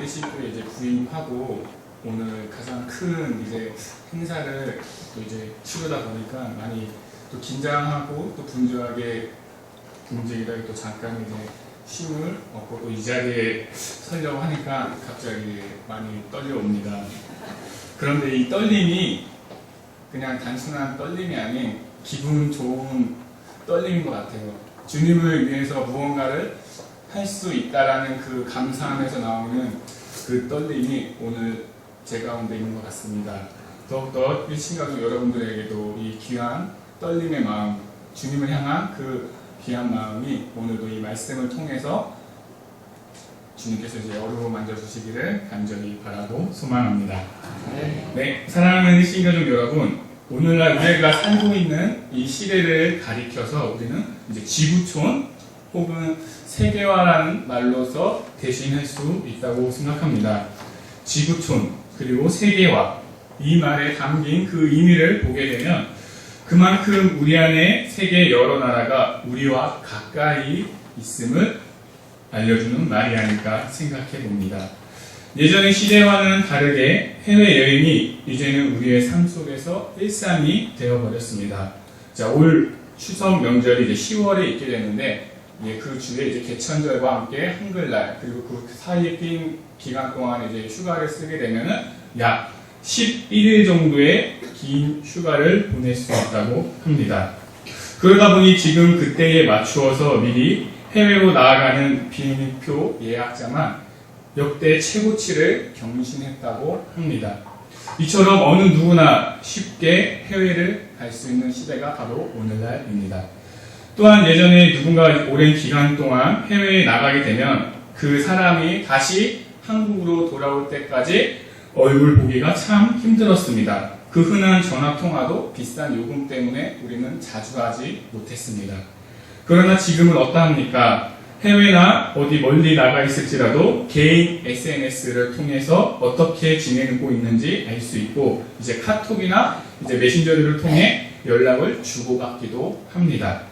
신부에 이제 부임하고 오늘 가장 큰 이제 행사를 또 이제 치르다 보니까 많이 또 긴장하고 또 분주하게 움직이다가 또 잠깐 이제 쉼을 얻고 또 이 자리에 서려고 하니까 갑자기 많이 떨려옵니다. 그런데 이 떨림이 그냥 단순한 떨림이 아닌 기분 좋은 떨림인 것 같아요. 주님을 위해서 무언가를 할 수 있다라는 그 감사함에서 나오는 그 떨림이 오늘 제 가운데 있는 것 같습니다. 더욱더 일친가족 여러분들에게도 이 귀한 떨림의 마음, 주님을 향한 그 귀한 마음이 오늘도 이 말씀을 통해서 주님께서 이제 어루로 만져주시기를 간절히 바라고 소망합니다. 네, 사랑하는 일친가족 여러분, 오늘날 우리가 살고 있는 이 시대를 가리켜서 우리는 이제 지구촌 혹은 세계화라는 말로서 대신할 수 있다고 생각합니다. 지구촌 그리고 세계화, 이 말에 담긴 그 의미를 보게 되면 그만큼 우리 안에 세계 여러 나라가 우리와 가까이 있음을 알려주는 말이 아닐까 생각해 봅니다. 예전의 시대와는 다르게 해외여행이 이제는 우리의 삶 속에서 일상이 되어버렸습니다. 자, 올 추석 명절이 이제 10월에 있게 되는데 그 주에 이제 개천절과 함께 한글날 그리고 그 사이에 낀 기간 동안 이제 휴가를 쓰게 되면은 약 11일 정도의 긴 휴가를 보낼 수 있다고 합니다. 그러다 보니 지금 그때에 맞추어서 미리 해외로 나아가는 비행기표 예약자만 역대 최고치를 경신했다고 합니다. 이처럼 어느 누구나 쉽게 해외를 갈 수 있는 시대가 바로 오늘날입니다. 또한 예전에 누군가 오랜 기간 동안 해외에 나가게 되면 그 사람이 다시 한국으로 돌아올 때까지 얼굴 보기가 참 힘들었습니다. 그 흔한 전화통화도 비싼 요금 때문에 우리는 자주 하지 못했습니다. 그러나 지금은 어떠합니까? 해외나 어디 멀리 나가 있을지라도 개인 SNS를 통해서 어떻게 지내고 있는지 알 수 있고 이제 카톡이나 이제 메신저를 통해 연락을 주고받기도 합니다.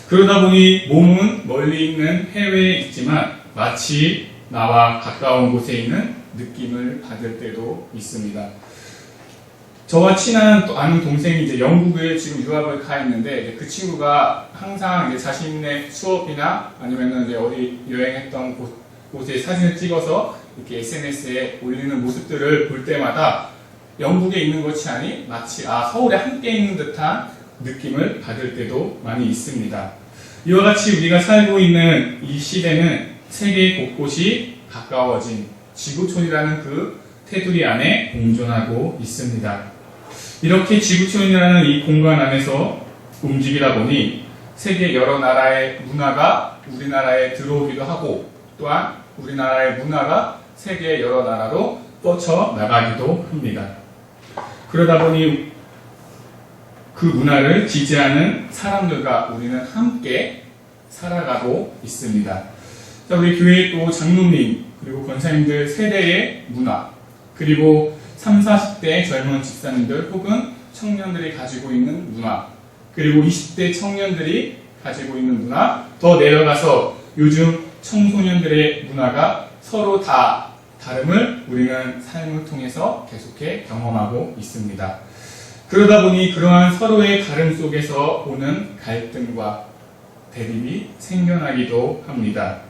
그러다 보니 몸은 멀리 있는 해외에 있지만 마치 나와 가까운 곳에 있는 느낌을 받을 때도 있습니다. 저와 친한 또 아는 동생이 이제 영국에 지금 유학을 가 있는데 그 친구가 항상 이제 자신의 수업이나 아니면은 이제 어디 여행했던 곳에 사진을 찍어서 이렇게 SNS에 올리는 모습들을 볼 때마다 영국에 있는 것이 아니 마치 서울에 함께 있는 듯한 느낌을 받을 때도 많이 있습니다. 이와 같이 우리가 살고 있는 이 시대는 세계 곳곳이 가까워진 지구촌이라는 그 테두리 안에 공존하고 있습니다. 이렇게 지구촌이라는 이 공간 안에서 움직이다 보니 세계 여러 나라의 문화가 우리나라에 들어오기도 하고 또한 우리나라의 문화가 세계 여러 나라로 뻗쳐나가기도 합니다. 그러다 보니 그 문화를 지지하는 사람들과 우리는 함께 살아가고 있습니다. 자, 우리 교회 또 장로님 그리고 권사님들 세대의 문화 그리고 30, 40대 젊은 집사님들 혹은 청년들이 가지고 있는 문화 그리고 20대 청년들이 가지고 있는 문화 더 내려가서 요즘 청소년들의 문화가 서로 다 다름을 우리는 삶을 통해서 계속해 경험하고 있습니다. 그러다 보니 그러한 서로의 다름 속에서 오는 갈등과 대립이 생겨나기도 합니다.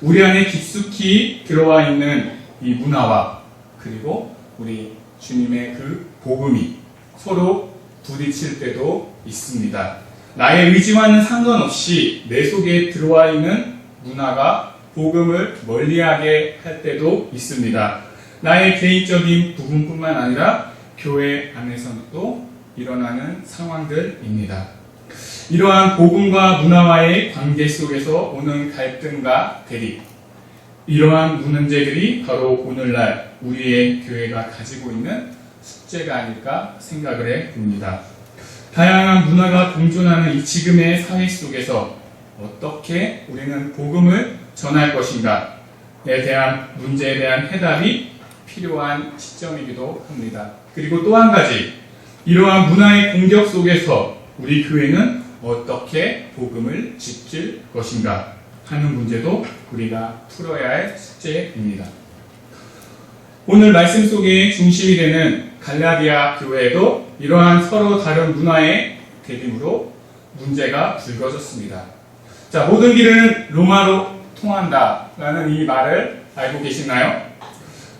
우리 안에 깊숙이 들어와 있는 이 문화와 그리고 우리 주님의 그 복음이 서로 부딪힐 때도 있습니다. 나의 의지와는 상관없이 내 속에 들어와 있는 문화가 복음을 멀리하게 할 때도 있습니다. 나의 개인적인 부분뿐만 아니라 교회 안에서도 일어나는 상황들입니다. 이러한 복음과 문화와의 관계 속에서 오는 갈등과 대립, 이러한 문제들이 바로 오늘날 우리의 교회가 가지고 있는 숙제가 아닐까 생각을 해봅니다. 다양한 문화가 공존하는 이 지금의 사회 속에서 어떻게 우리는 복음을 전할 것인가에 대한 문제에 대한 해답이 필요한 시점이기도 합니다. 그리고 또 한 가지, 이러한 문화의 공격 속에서 우리 교회는 어떻게 복음을 지킬 것인가 하는 문제도 우리가 풀어야 할 숙제입니다. 오늘 말씀 속에 중심이 되는 갈라디아 교회에도 이러한 서로 다른 문화의 대립으로 문제가 불거졌습니다. 자, 모든 길은 로마로 통한다 라는 이 말을 알고 계시나요?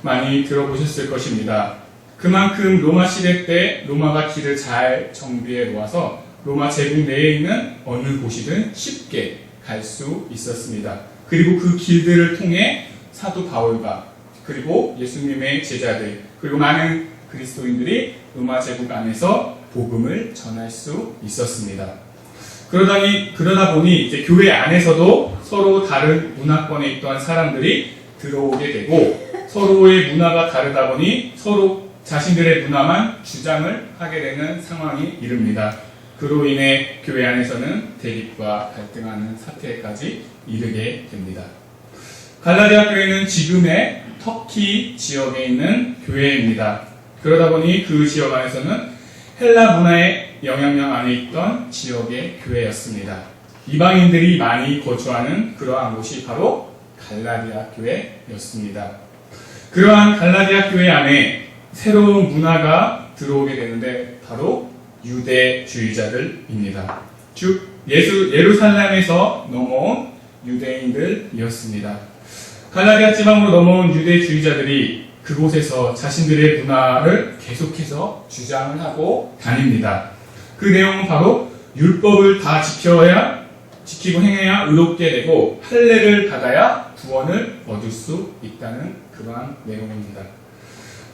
많이 들어보셨을 것입니다. 그만큼 로마 시대 때 로마가 길을 잘 정비해 놓아서 로마 제국 내에 있는 어느 곳이든 쉽게 갈 수 있었습니다. 그리고 그 길들을 통해 사도 바울과 그리고 예수님의 제자들 그리고 많은 그리스도인들이 로마 제국 안에서 복음을 전할 수 있었습니다. 그러다 보니 이제 교회 안에서도 서로 다른 문화권에 있던 사람들이 들어오게 되고 서로의 문화가 다르다 보니 서로 자신들의 문화만 주장을 하게 되는 상황이 이릅니다. 그로 인해 교회 안에서는 대립과 갈등하는 사태까지 이르게 됩니다. 갈라디아 교회는 지금의 터키 지역에 있는 교회입니다. 그러다 보니 그 지역 안에서는 헬라 문화의 영향력 안에 있던 지역의 교회였습니다. 이방인들이 많이 거주하는 그러한 곳이 바로 갈라디아 교회였습니다. 그러한 갈라디아 교회 안에 새로운 문화가 들어오게 되는데 바로 유대주의자들입니다. 즉 예루살렘에서 넘어온 유대인들이었습니다. 갈라디아 지방으로 넘어온 유대주의자들이 그곳에서 자신들의 문화를 계속해서 주장을 하고 다닙니다. 그 내용은 바로 율법을 다 지키고 행해야 의롭게 되고 할례를 받아야 구원을 얻을 수 있다는 그러한 내용입니다.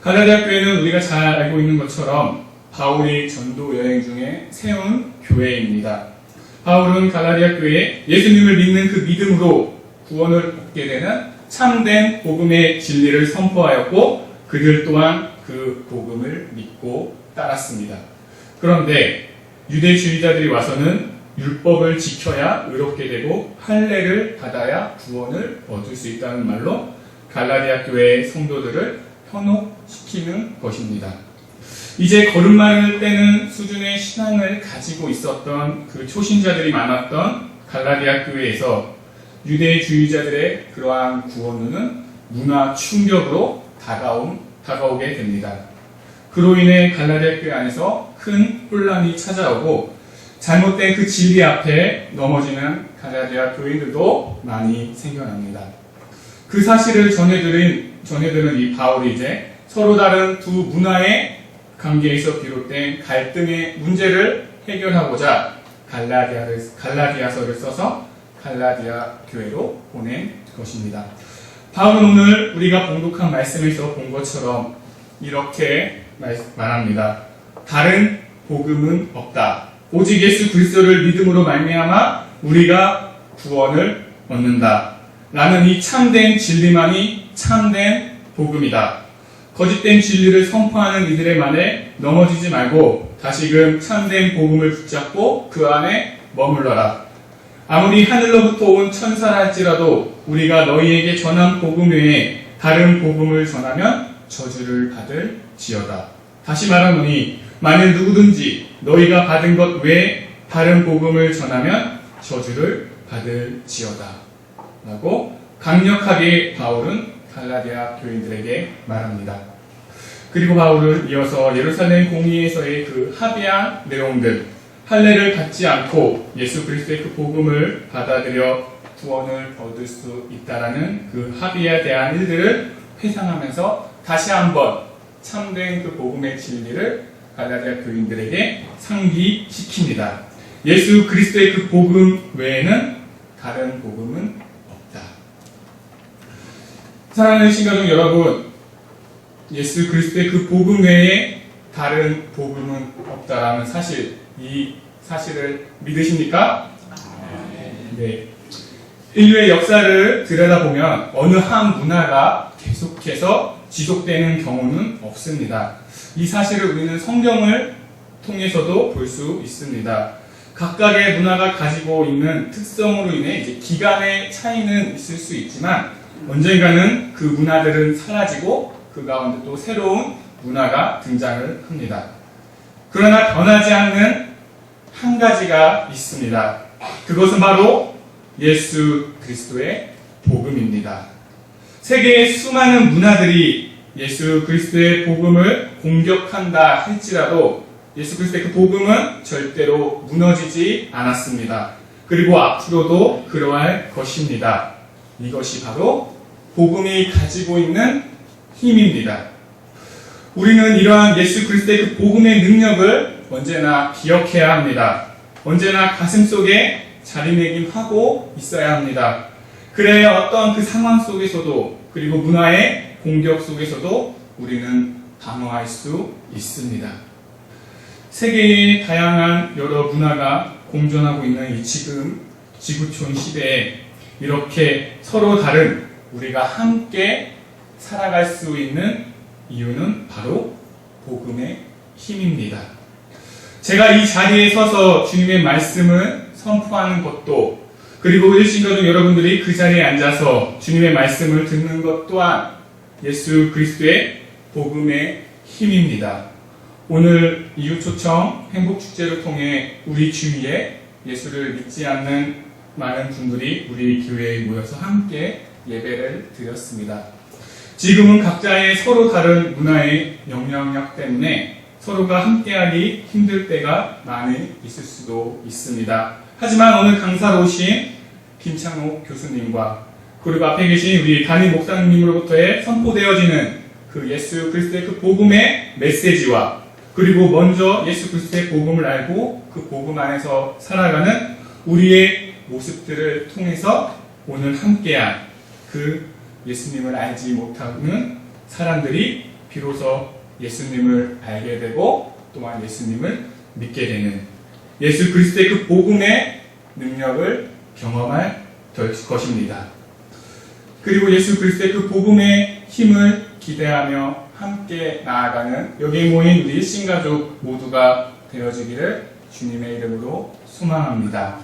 갈라디아 교회는 우리가 잘 알고 있는 것처럼 바울이 전도 여행 중에 세운 교회입니다. 바울은 갈라디아 교회에 예수님을 믿는 그 믿음으로 구원을 얻게 되는 참된 복음의 진리를 선포하였고 그들 또한 그 복음을 믿고 따랐습니다. 그런데 유대주의자들이 와서는 율법을 지켜야 의롭게 되고 할례를 받아야 구원을 얻을 수 있다는 말로 갈라디아 교회의 성도들을 현혹시키는 것입니다. 이제 걸음마를 떼는 수준의 신앙을 가지고 있었던 그 초신자들이 많았던 갈라디아 교회에서 유대주의자들의 그러한 구원은 문화 충격으로 다가오게 됩니다. 그로 인해 갈라디아 교회 안에서 큰 혼란이 찾아오고 잘못된 그 진리 앞에 넘어지는 갈라디아 교인들도 많이 생겨납니다. 그 사실을 전해들은 이 바울이 이제 서로 다른 두 문화의 관계에서 비롯된 갈등의 문제를 해결하고자 갈라디아서를 써서 갈라디아 교회로 보낸 것입니다. 바울은 오늘 우리가 봉독한 말씀에서 본 것처럼 이렇게 말합니다. 다른 복음은 없다. 오직 예수 그리스도를 믿음으로 말미암아 우리가 구원을 얻는다. 라는 이 참된 진리만이 참된 복음이다. 거짓된 진리를 선포하는 이들의 말에 넘어지지 말고 다시금 참된 복음을 붙잡고 그 안에 머물러라. 아무리 하늘로부터 온 천사라 할지라도 우리가 너희에게 전한 복음 외에 다른 복음을 전하면 저주를 받을지어다. 다시 말하노니 만일 누구든지 너희가 받은 것 외에 다른 복음을 전하면 저주를 받을지어다. 라고 강력하게 바울은 갈라디아 교인들에게 말합니다. 그리고 바울은 이어서 예루살렘 공의에서의 그 합의한 내용들, 할례를 받지 않고 예수 그리스도의 그 복음을 받아들여 구원을 얻을 수 있다라는 그 합의에 대한 일들을 회상하면서 다시 한번 참된 그 복음의 진리를 갈라디아 교인들에게 상기시킵니다. 예수 그리스도의 그 복음 외에는 다른 복음은 없다. 사랑하는 신가족 여러분, 예수 그리스도의 그 복음 외에 다른 복음은 없다라는 사실, 이 사실을 믿으십니까? 네. 인류의 역사를 들여다보면 어느 한 문화가 계속해서 지속되는 경우는 없습니다. 이 사실을 우리는 성경을 통해서도 볼 수 있습니다. 각각의 문화가 가지고 있는 특성으로 인해 이제 기간의 차이는 있을 수 있지만 언젠가는 그 문화들은 사라지고 그 가운데 또 새로운 문화가 등장을 합니다. 그러나 변하지 않는 한 가지가 있습니다. 그것은 바로 예수 그리스도의 복음입니다. 세계의 수많은 문화들이 예수 그리스도의 복음을 공격한다 할지라도 예수 그리스도의 그 복음은 절대로 무너지지 않았습니다. 그리고 앞으로도 그러할 것입니다. 이것이 바로 복음이 가지고 있는 힘입니다. 우리는 이러한 예수 그리스도의 그 복음의 능력을 언제나 기억해야 합니다. 언제나 가슴속에 자리매김하고 있어야 합니다. 그래야 어떤 그 상황 속에서도 그리고 문화의 공격 속에서도 우리는 방어할 수 있습니다. 세계의 다양한 여러 문화가 공존하고 있는 이 지금 지구촌 시대에 이렇게 서로 다른 우리가 함께 살아갈 수 있는 이유는 바로 복음의 힘입니다. 제가 이 자리에 서서 주님의 말씀을 선포하는 것도 그리고 일신가족 여러분들이 그 자리에 앉아서 주님의 말씀을 듣는 것 또한 예수 그리스도의 복음의 힘입니다. 오늘 이웃초청 행복축제를 통해 우리 주위에 예수를 믿지 않는 많은 분들이 우리 교회에 모여서 함께 예배를 드렸습니다. 지금은 각자의 서로 다른 문화의 영향력 때문에 서로가 함께하기 힘들 때가 많이 있을 수도 있습니다. 하지만 오늘 강사로 오신 김창옥 교수님과 그리고 앞에 계신 우리 담임 목사님으로부터의 선포되어지는 그 예수 그리스도의 그 복음의 메시지와 그리고 먼저 예수 그리스도의 복음을 알고 그 복음 안에서 살아가는 우리의 모습들을 통해서 오늘 함께한 그 예수님을 알지 못하는 사람들이 비로소 예수님을 알게 되고 또한 예수님을 믿게 되는 예수 그리스도의 그 복음의 능력을 경험할 것입니다. 그리고 예수 그리스도의 그 복음의 힘을 기대하며 함께 나아가는 여기에 모인 우리 일신가족 모두가 되어지기를 주님의 이름으로 소망합니다.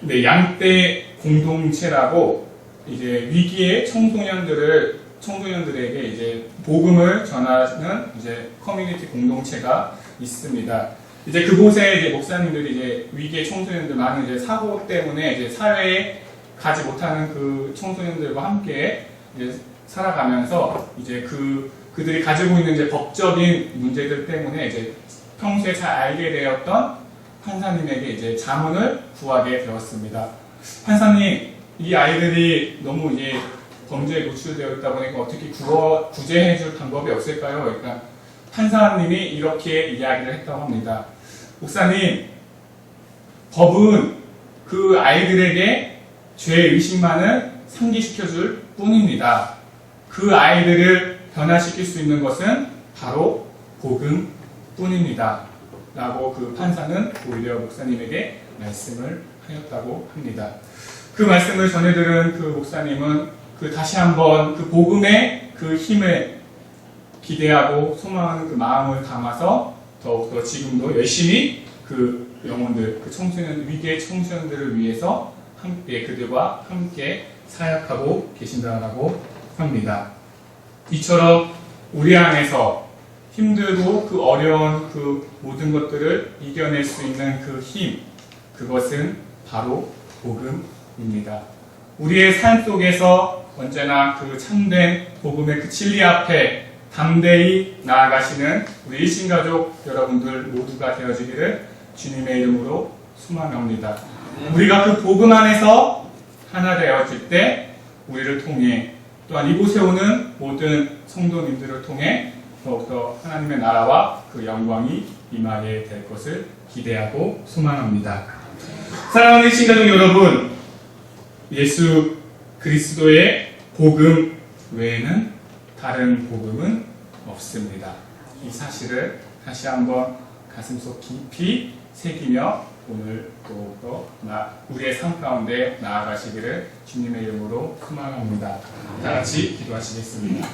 네, 양떼 공동체라고 이제 위기의 청소년들에게 이제 복음을 전하는 이제 커뮤니티 공동체가 있습니다. 이제 그곳에 이제 목사님들이 이제 위기의 청소년들 많은 이제 사고 때문에 이제 사회에 가지 못하는 그 청소년들과 함께 이제 살아가면서 이제 그들이 가지고 있는 이제 법적인 문제들 때문에 이제 평소에 잘 알게 되었던 판사님에게 이제 자문을 구하게 되었습니다. 판사님, 이 아이들이 너무 이제 범죄에 노출되어 있다 보니까 어떻게 구제해 줄 방법이 없을까요? 그러니까 판사님이 이렇게 이야기를 했다고 합니다. 목사님, 법은 그 아이들에게 죄 의식만을 상기시켜 줄 뿐입니다. 그 아이들을 변화시킬 수 있는 것은 바로 복음 뿐입니다. 라고 그 판사는 오히려 목사님에게 말씀을 하였다고 합니다. 그 말씀을 전해 들은 그 목사님은 다시 한번 그 복음의 그 힘을 기대하고 소망하는 그 마음을 담아서 더욱더 지금도 열심히 그 영혼들, 그 청소년, 위기의 청소년들을 위해서 함께 그들과 함께 사역하고 계신다라고 합니다. 이처럼 우리 안에서 힘들고 그 어려운 그 모든 것들을 이겨낼 수 있는 그 힘, 그것은 바로 복음입니다. 우리의 삶 속에서 언제나 그 참된 복음의 그 진리 앞에 담대히 나아가시는 우리 일신가족 여러분들 모두가 되어지기를 주님의 이름으로 소망합니다. 우리가 그 복음 안에서 하나 되어질 때 우리를 통해 또한 이곳에 오는 모든 성도님들을 통해 더욱더 하나님의 나라와 그 영광이 임하게 될 것을 기대하고 소망합니다. 사랑하는 일신가족 여러분, 예수 그리스도의 복음 외에는 다른 복음은 없습니다. 이 사실을 다시 한번 가슴속 깊이 새기며 오늘 더욱더 우리의 삶 가운데 나아가시기를 주님의 이름으로 소망합니다. 다 같이 기도하시겠습니다.